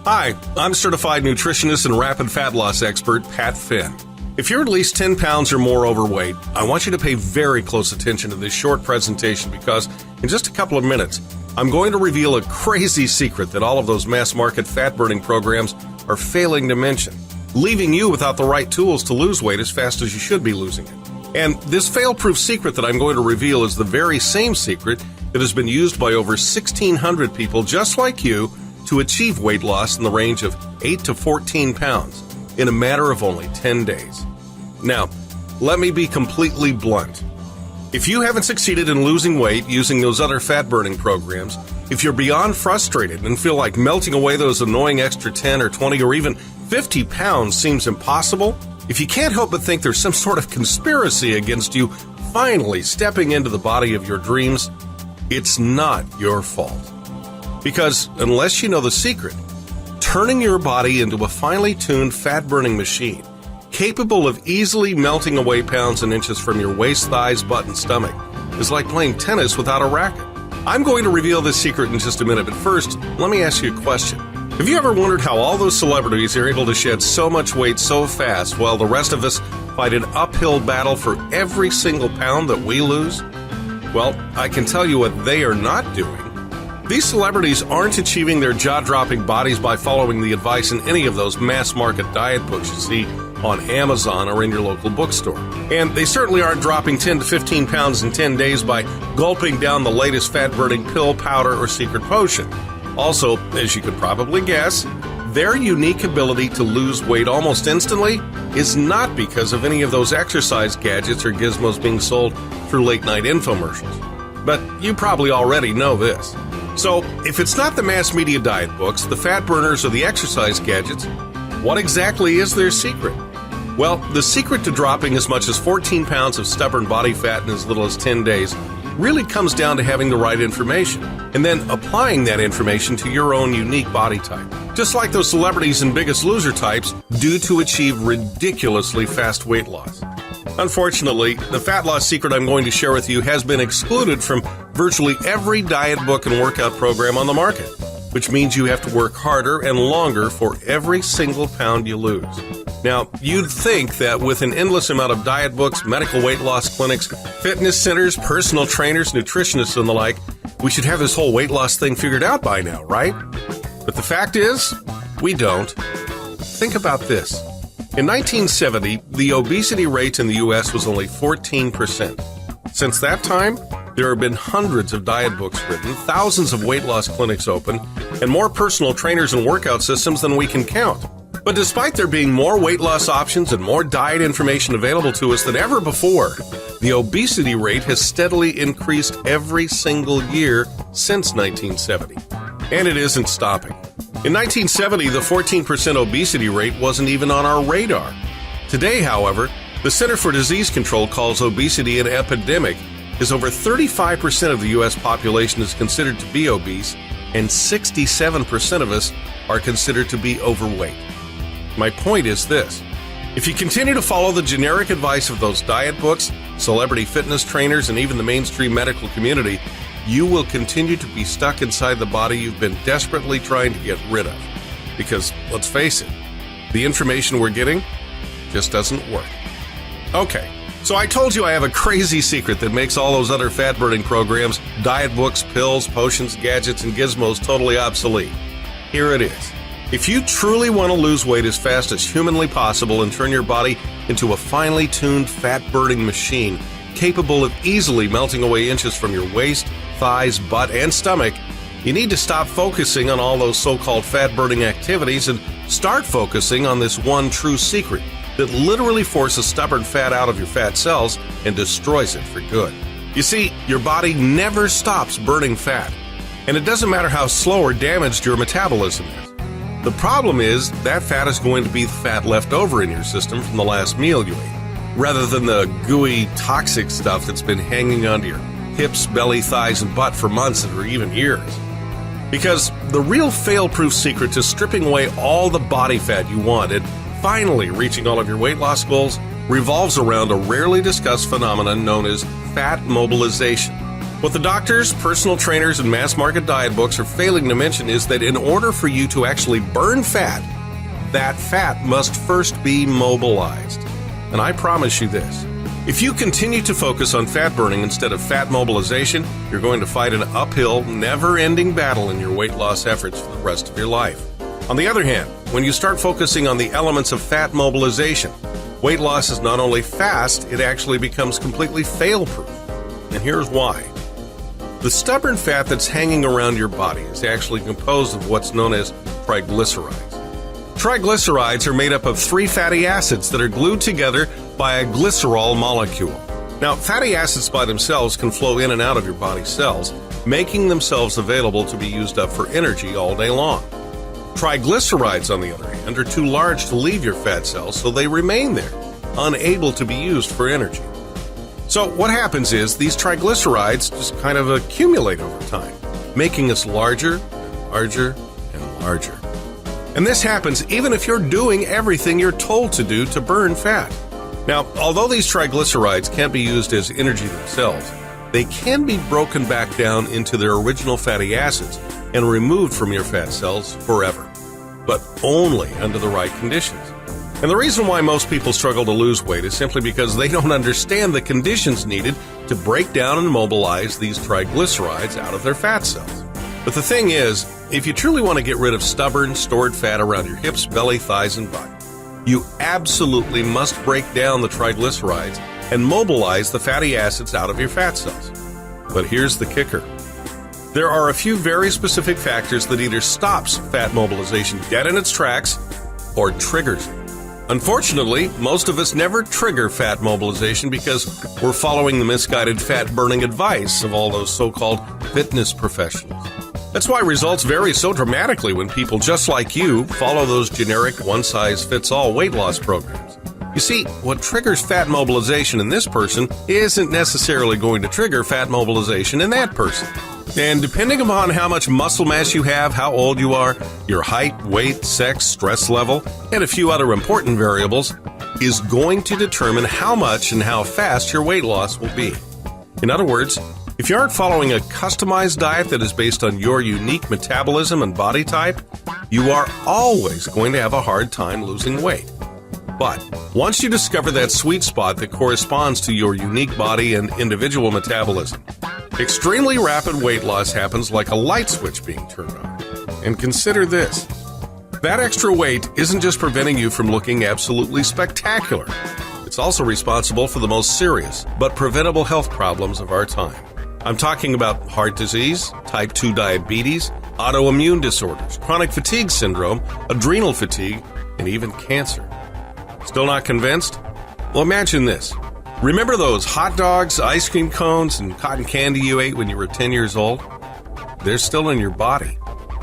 Hi, I'm certified nutritionist and rapid fat loss expert Pat Finn. If you're at least 10 pounds or more overweight, I want you to pay very close attention to this short presentation because in just a couple of minutes, I'm going to reveal a crazy secret that all of those mass market fat burning programs are failing to mention, leaving you without the right tools to lose weight as fast as you should be losing it. And this fail-proof secret that I'm going to reveal is the very same secret that has been used by over 1,600 people just like you to achieve weight loss in the range of 8 to 14 pounds in a matter of only 10 days. Now, let me be completely blunt. If you haven't succeeded in losing weight using those other fat-burning programs, if you're beyond frustrated and feel like melting away those annoying extra 10 or 20 or even 50 pounds seems impossible, if you can't help but think there's some sort of conspiracy against you finally stepping into the body of your dreams, it's not your fault. Because unless you know the secret, turning your body into a finely tuned fat-burning machine capable of easily melting away pounds and inches from your waist, thighs, butt, and stomach is like playing tennis without a racket. I'm going to reveal this secret in just a minute, but first, let me ask you a question. Have you ever wondered how all those celebrities are able to shed so much weight so fast while the rest of us fight an uphill battle for every single pound that we lose? Well, I can tell you what they are not doing. These celebrities aren't achieving their jaw-dropping bodies by following the advice in any of those mass-market diet books you see on Amazon or in your local bookstore. And they certainly aren't dropping 10 to 15 pounds in 10 days by gulping down the latest fat-burning pill, powder, or secret potion. Also, as you could probably guess, their unique ability to lose weight almost instantly is not because of any of those exercise gadgets or gizmos being sold through late-night infomercials. But you probably already know this. So, if it's not the mass media diet books, the fat burners, or the exercise gadgets, what exactly is their secret? Well, the secret to dropping as much as 14 pounds of stubborn body fat in as little as 10 days really comes down to having the right information, and then applying that information to your own unique body type. Just like those celebrities and Biggest Loser types do to achieve ridiculously fast weight loss. Unfortunately, the fat loss secret I'm going to share with you has been excluded from virtually every diet book and workout program on the market, which means you have to work harder and longer for every single pound you lose. Now, you'd think that with an endless amount of diet books, medical weight loss clinics, fitness centers, personal trainers, nutritionists, and the like, we should have this whole weight loss thing figured out by now, right? But the fact is, we don't. Think about this. In 1970, the obesity rate in the U.S. was only 14%. Since that time, there have been hundreds of diet books written, thousands of weight loss clinics open, and more personal trainers and workout systems than we can count. But despite there being more weight loss options and more diet information available to us than ever before, the obesity rate has steadily increased every single year since 1970. And it isn't stopping. In 1970, the 14% obesity rate wasn't even on our radar. Today, however, the Center for Disease Control calls obesity an epidemic, as over 35% of the U.S. population is considered to be obese, and 67% of us are considered to be overweight. My point is this. If you continue to follow the generic advice of those diet books, celebrity fitness trainers, and even the mainstream medical community, you will continue to be stuck inside the body you've been desperately trying to get rid of. Because, let's face it, the information we're getting just doesn't work. Okay, so I told you I have a crazy secret that makes all those other fat-burning programs, diet books, pills, potions, gadgets, and gizmos totally obsolete. Here it is. If you truly want to lose weight as fast as humanly possible and turn your body into a finely tuned fat-burning machine capable of easily melting away inches from your waist, thighs, butt, and stomach, you need to stop focusing on all those so-called fat-burning activities and start focusing on this one true secret that literally forces stubborn fat out of your fat cells and destroys it for good. You see, your body never stops burning fat, and it doesn't matter how slow or damaged your metabolism is. The problem is that fat is going to be the fat left over in your system from the last meal you ate, rather than the gooey, toxic stuff that's been hanging onto your hips, belly, thighs, and butt for months or even years. Because the real fail-proof secret to stripping away all the body fat you want and finally reaching all of your weight loss goals revolves around a rarely discussed phenomenon known as fat mobilization. What the doctors, personal trainers, and mass market diet books are failing to mention is that in order for you to actually burn fat, that fat must first be mobilized. And I promise you this. If you continue to focus on fat burning instead of fat mobilization, you're going to fight an uphill, never-ending battle in your weight loss efforts for the rest of your life. On the other hand, when you start focusing on the elements of fat mobilization, weight loss is not only fast, it actually becomes completely fail-proof. And here's why. The stubborn fat that's hanging around your body is actually composed of what's known as triglycerides. Triglycerides are made up of 3 fatty acids that are glued together by a glycerol molecule. Now, fatty acids by themselves can flow in and out of your body's cells, making themselves available to be used up for energy all day long. Triglycerides, on the other hand, are too large to leave your fat cells, so they remain there, unable to be used for energy. So what happens is these triglycerides just kind of accumulate over time, making us larger and larger and larger. And this happens even if you're doing everything you're told to do to burn fat. Now, although these triglycerides can't be used as energy themselves, they can be broken back down into their original fatty acids and removed from your fat cells forever, but only under the right conditions. And the reason why most people struggle to lose weight is simply because they don't understand the conditions needed to break down and mobilize these triglycerides out of their fat cells. But the thing is, if you truly want to get rid of stubborn, stored fat around your hips, belly, thighs, and butt, you absolutely must break down the triglycerides and mobilize the fatty acids out of your fat cells. But here's the kicker. There are a few very specific factors that either stops fat mobilization dead in its tracks or triggers it. Unfortunately, most of us never trigger fat mobilization because we're following the misguided fat-burning advice of all those so-called fitness professionals. That's why results vary so dramatically when people just like you follow those generic one-size-fits-all weight loss programs. You see, what triggers fat mobilization in this person isn't necessarily going to trigger fat mobilization in that person. And depending upon how much muscle mass you have, how old you are, your height, weight, sex, stress level, and a few other important variables, is going to determine how much and how fast your weight loss will be. In other words, if you aren't following a customized diet that is based on your unique metabolism and body type, you are always going to have a hard time losing weight. But once you discover that sweet spot that corresponds to your unique body and individual metabolism, extremely rapid weight loss happens like a light switch being turned on. And consider this. That extra weight isn't just preventing you from looking absolutely spectacular. It's also responsible for the most serious but preventable health problems of our time. I'm talking about heart disease, type 2 diabetes, autoimmune disorders, chronic fatigue syndrome, adrenal fatigue, and even cancer. Still not convinced? Well, imagine this. Remember those hot dogs, ice cream cones, and cotton candy you ate when you were 10 years old? They're still in your body,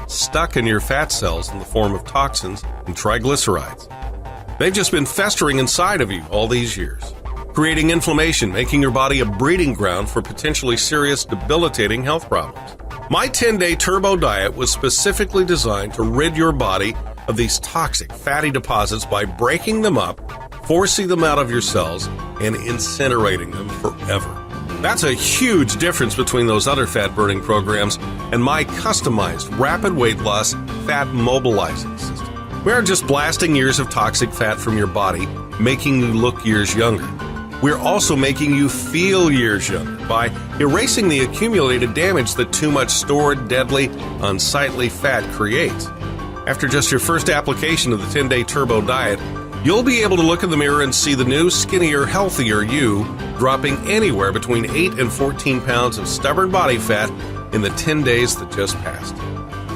stuck in your fat cells in the form of toxins and triglycerides. They've just been festering inside of you all these years, creating inflammation, making your body a breeding ground for potentially serious, debilitating health problems. My 10-day turbo diet was specifically designed to rid your body of these toxic fatty deposits by breaking them up, forcing them out of your cells, and incinerating them forever. That's a huge difference between those other fat-burning programs and my customized rapid weight loss fat mobilizing system. We aren't just blasting years of toxic fat from your body, making you look years younger. We're also making you feel years younger by erasing the accumulated damage that too much stored, deadly, unsightly fat creates. After just your first application of the 10-day turbo diet, you'll be able to look in the mirror and see the new, skinnier, healthier you dropping anywhere between 8 and 14 pounds of stubborn body fat in the 10 days that just passed.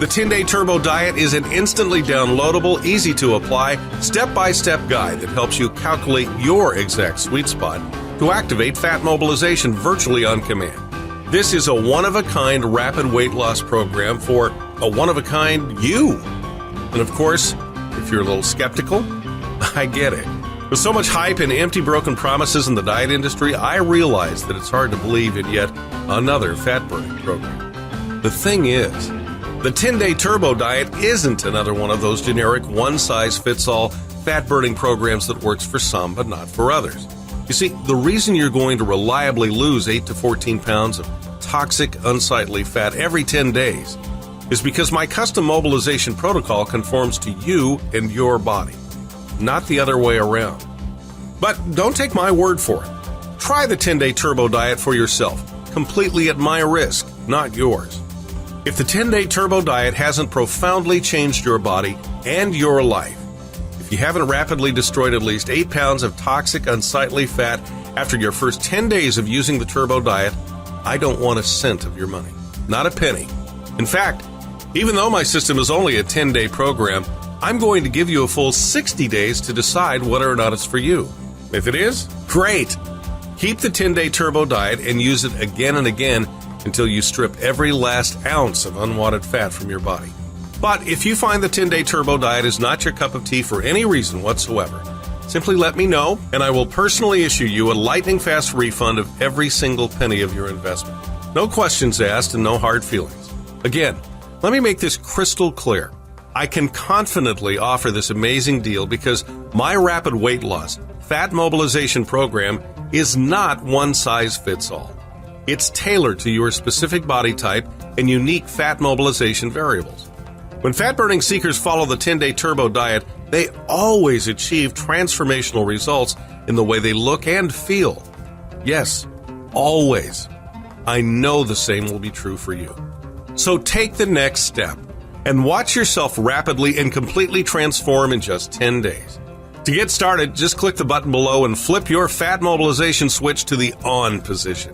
The 10-day turbo diet is an instantly downloadable, easy-to-apply, step-by-step guide that helps you calculate your exact sweet spot to activate fat mobilization virtually on command. This is a one-of-a-kind rapid weight loss program for a one-of-a-kind you. And of course, if you're a little skeptical, I get it. With so much hype and empty, broken promises in the diet industry, I realize that it's hard to believe in yet another fat-burning program. The thing is, the 10-day turbo diet isn't another one of those generic one-size-fits-all fat-burning programs that works for some but not for others. You see, the reason you're going to reliably lose 8 to 14 pounds of toxic, unsightly fat every 10 days is because my custom mobilization protocol conforms to you and your body, not the other way around. But don't take my word for it. Try the 10-day turbo diet for yourself, completely at my risk, not yours. If the 10-day turbo diet hasn't profoundly changed your body and your life, if you haven't rapidly destroyed at least 8 pounds of toxic, unsightly fat after your first 10 days of using the turbo diet, I don't want a cent of your money, not a penny. In fact, even though my system is only a 10-day program, I'm going to give you a full 60 days to decide whether or not it's for you. If it is, great. Keep the 10-day turbo diet and use it again and again until you strip every last ounce of unwanted fat from your body. But if you find the 10-day turbo diet is not your cup of tea for any reason whatsoever, simply let me know and I will personally issue you a lightning-fast refund of every single penny of your investment. No questions asked and no hard feelings. Again, let me make this crystal clear. I can confidently offer this amazing deal because my rapid weight loss, fat mobilization program is not one size fits all. It's tailored to your specific body type and unique fat mobilization variables. When fat-burning seekers follow the 10-day turbo diet, they always achieve transformational results in the way they look and feel. Yes, always. I know the same will be true for you. So take the next step and watch yourself rapidly and completely transform in just 10 days. To get started, just click the button below and flip your fat mobilization switch to the on position.